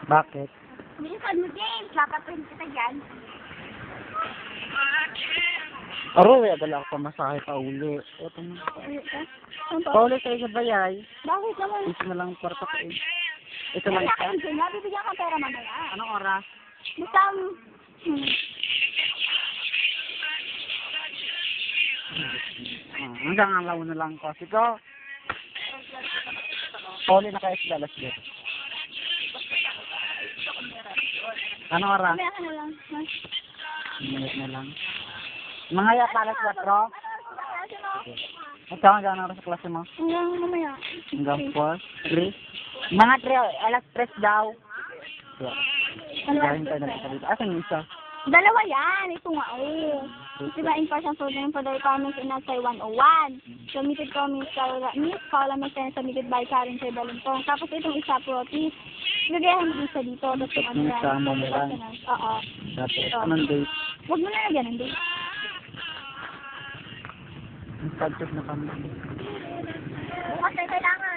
Bakit? Minsan mo, James. Papaprint kita dyan. Aroy, adala ako pamasahe pa uli. Ito na. Pauli kayo sa bayay. Bakit naman? Ito na lang kwarta ko eh. Ito lang isa. Bibigyan ka pera mamaya. Anong oras? Basta, Hanggang alaw na lang ko. Siko. Pauli na kayo sa dalas dito. Anong oras? mamaya ka na lang. Minute na lang. Mga ya para sa 4. Ito hanggang oras sa klase mo? Hanggang mamaya. Hanggang 4, 3. Mga 3, alas 3 daw. Yeah. Galing tayo na dito. Asan yung isa? Dalawa yan. Ito nga, oh. Diba, in person student for the comments in Nasay 101. Submitted comments Miss Paula Martinez, submitted by Karen Sir Balintong. Tapos itong isa, protis. Lagayan mo isa dito. Tapos yung ano yan. Isa mo lang. Oo. Tapos, anong date? Huwag mo na lagyan ng date. Nag-start na kami. Bukas na kailangan.